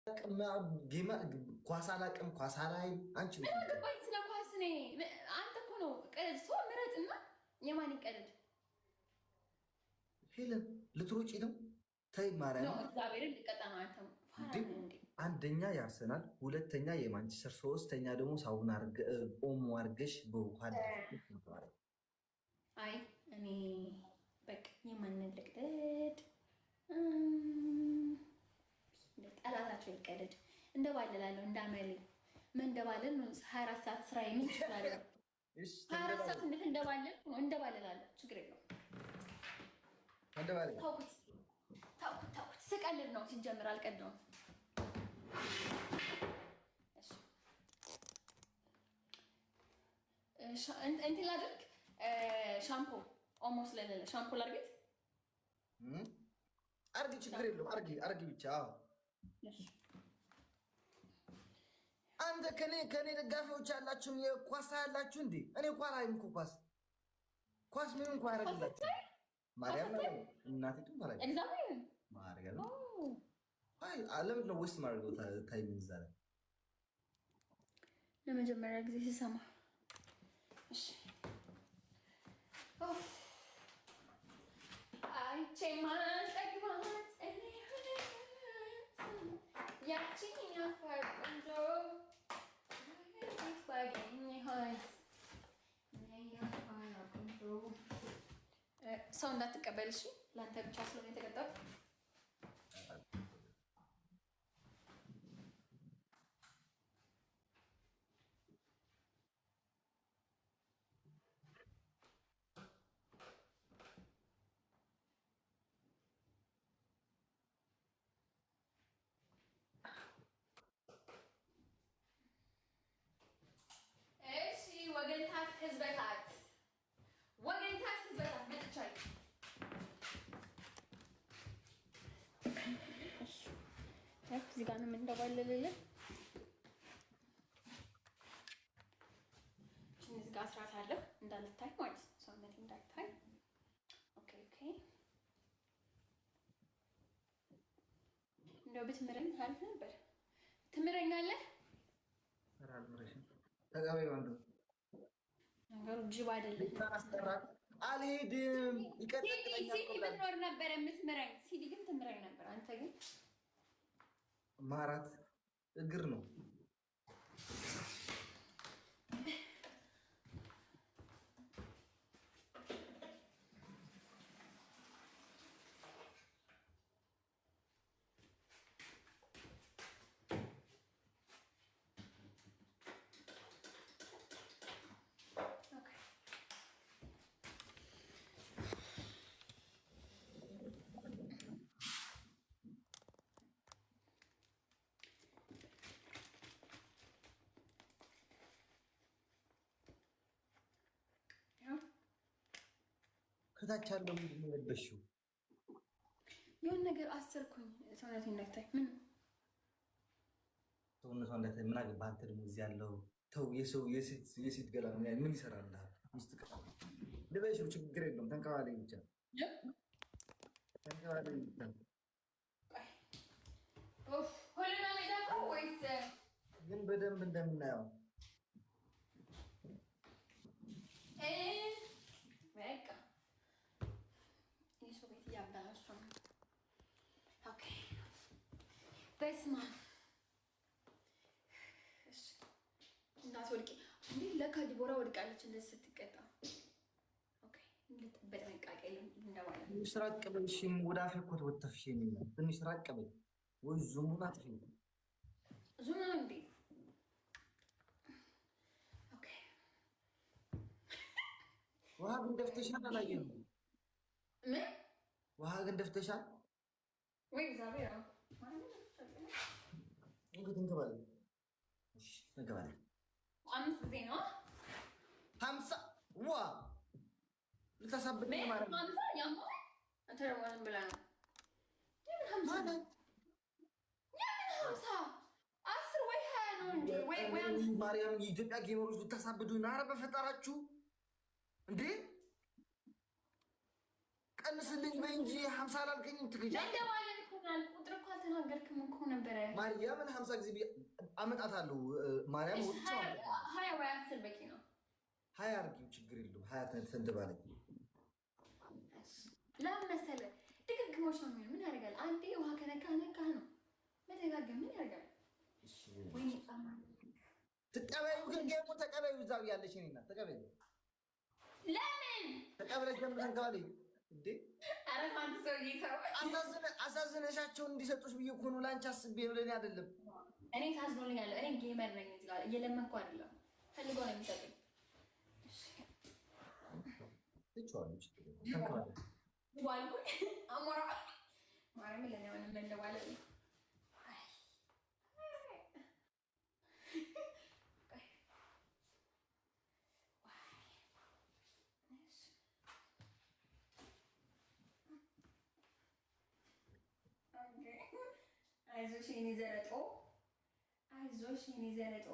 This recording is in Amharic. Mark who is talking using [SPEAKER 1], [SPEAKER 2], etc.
[SPEAKER 1] ኳስ አላውቅም። ኳስ አላይም። አንቺ
[SPEAKER 2] ምን አገባኝ ስለ ኳስ? አንተ እኮ ነው ቀልድ ሰው ምረጥና የማን ይቀልድ?
[SPEAKER 1] ሄለን ልትሮጪ ነው? ተይ ማርያም
[SPEAKER 2] ነው እግዚአብሔርን ልቀጣ ነው። አንተም
[SPEAKER 1] አንደኛ የአርሰናል፣ ሁለተኛ የማንቸስተር፣ ሶስተኛ ደግሞ ሳውና ኦሞ አርገሽ በውሃ
[SPEAKER 2] አይ እኔ በቃ የማንን ልቅደድ? ጠላታቸው ይቀደድ። እንደባለላለሁ እንዳመሌ ምን እንደባለን 24 ሰዓት ስራ የምን ይችላል? 24 ሰዓት እንዴት እንደባለላለሁ ችግር የለውም። ታውቁት ስቀልድ ነው ሲጀምር አልቀደውም። እንትን ላድርግ ሻምፖ ኦሞ ስለሌለ ሻምፖ ላድርግት።
[SPEAKER 1] አርጊ ችግር የለውም። አርጊ ብቻ። አንተ ከኔ ደጋፊዎች ያላችሁ የኳስ ያላችሁ እንዴ? እኔ እኮ አላይም እኮ ኳስ ምን እንኳን ያደርግላችሁ ማርያም እናቴቱን ታላቅ
[SPEAKER 2] እግዚአብሔር
[SPEAKER 1] ማርያም ለምንድን ነው ወይስ ማድረገው ታይም ይዛለ
[SPEAKER 2] ለመጀመሪያ ጊዜ ሲሰማ እሺ አይቼ ማንጠግባት እኔ ያቺን ያፋር ቆንጆ ባገኘኋት ያፋር ቆንጆ ሰው እንዳትቀበል እሺ። ለአንተ ብቻ ስለሆነ የተቀጣው እሺ። ወገንታት ህዝበታት መጥቻለሁ። እዚህ ጋር ነው የምንደባለልልን። እዚህ ጋር አስራት አለው እንዳልታይ ማለት ነው፣ ሰውነቴ እንዳልታይ። ኦኬ እንደው ብትምረኝ አሪፍ ነበር። ትምረኛለህ? ነገሩ ጅብ አይደለም።
[SPEAKER 1] አልሄድም።
[SPEAKER 2] ሲዲ ብትኖር ነበር የምትምረኝ። ሲዲ ግን ትምረኝ ነበር። አንተ ግን
[SPEAKER 1] ማራት እግር ነው። ከታች ያለው ምንድን ነው የለበሽው?
[SPEAKER 2] የሆነ ነገር አሰርኩኝ ሰውነቴ እንዳይታይ። ምን
[SPEAKER 1] ሰውነቷ እንዳይታይ ምን አገባህ አንተ? ደግሞ እዚህ ያለው ተው። የሴት ገላ ምን ይሰራልሃል? ሚስት ልበሽው ችግር የለውም። ተንከባለኝ ብቻ ተንከባለኝ ብቻ።
[SPEAKER 2] ሁሉና ሜዳ ወይስ
[SPEAKER 1] ግን በደንብ እንደምናየው
[SPEAKER 2] በቃ የሰው ቤት እያበላሹ ነው። ኦኬ በስማ እናት ወድቄ እንዴ! ለካ ዲቦራ ወድቃለች እንደዚህ ስትቀጣ። ኦኬ በጥንቃቄ እንደማለት
[SPEAKER 1] ትንሽ ራቅ በል እሺ። ወደ አፌ እኮ ተወተፍሽ የሚል ትንሽ ራቅ በል ወይ ዙሙን አጥፊ።
[SPEAKER 2] ዙም ነው እንዴ? ኦኬ
[SPEAKER 1] ውሃ ግን ደፍተሻል አላየሁም።
[SPEAKER 2] ምን
[SPEAKER 1] ውሃ ግን ደፍተሻል
[SPEAKER 2] ወይ? እግዚአብሔር ነው
[SPEAKER 1] እንግዲህ እንከባለን። እሺ እንከባለን።
[SPEAKER 2] 5 ጊዜ ነው
[SPEAKER 1] 50 ዋ ልታሳብደኝ ማለት ነው።
[SPEAKER 2] 50 ያማ አተረዋን ብላ ነው። የምን 50 10 ወይ 20 ነው እንዴ? ወይ
[SPEAKER 1] ማርያም የኢትዮጵያ ጌመሮች ልታሳብዱኝ። ኧረ በፈጠራችሁ እንዴ ቀንስልኝ በይ እንጂ 50 አላልከኝም። ትገጃለሽ
[SPEAKER 2] እንደማለት እኮ ቁጥር እኮ አልተናገርክም እኮ ነበረ።
[SPEAKER 1] ማርያምን 50 ጊዜ አመጣታለሁ። ማርያም ወጥቻ
[SPEAKER 2] 20 ወይ 10 በቂ ነው።
[SPEAKER 1] 20 አድርጊው፣ ችግር የለውም። 20 ተንደባለኝ።
[SPEAKER 2] ለምን መሰለህ ድግግሞች ነው የሚሆን። ምን ያደርጋል? አንዴ ውሃ ከነካ ነው። መደጋገም ምን ያደርጋል? ወይ
[SPEAKER 1] ተቀበዩ፣ ግን ጌሙ ተቀበዩ። እዛው ያለሽ እኔና ተቀበዩ።
[SPEAKER 2] ለምን
[SPEAKER 1] ተቀበለሽ? ለምን ተንከባለኝ እንዴ?
[SPEAKER 2] ኧረ ማን ሰው ይተው።
[SPEAKER 1] አሳዝነሻቸውን እንዲሰጡሽ ብዬ እኮ ነው። ለአንቺ አስቤ ነው፣ ለእኔ አይደለም።
[SPEAKER 2] እኔ ታዝኖልኛል። እኔ ጌመር ነኝ። እዚህ ጋር እየለመንኩ አይደለም፣ ፈልገው ነው የሚሰጡኝ። ዋልኩኝ አሞራ ማርያምን ለእኔ ሆነ እንደባለ አይዞሽ የኔ ዘረጦ፣ አይዞሽ የኔ ዘረጦ።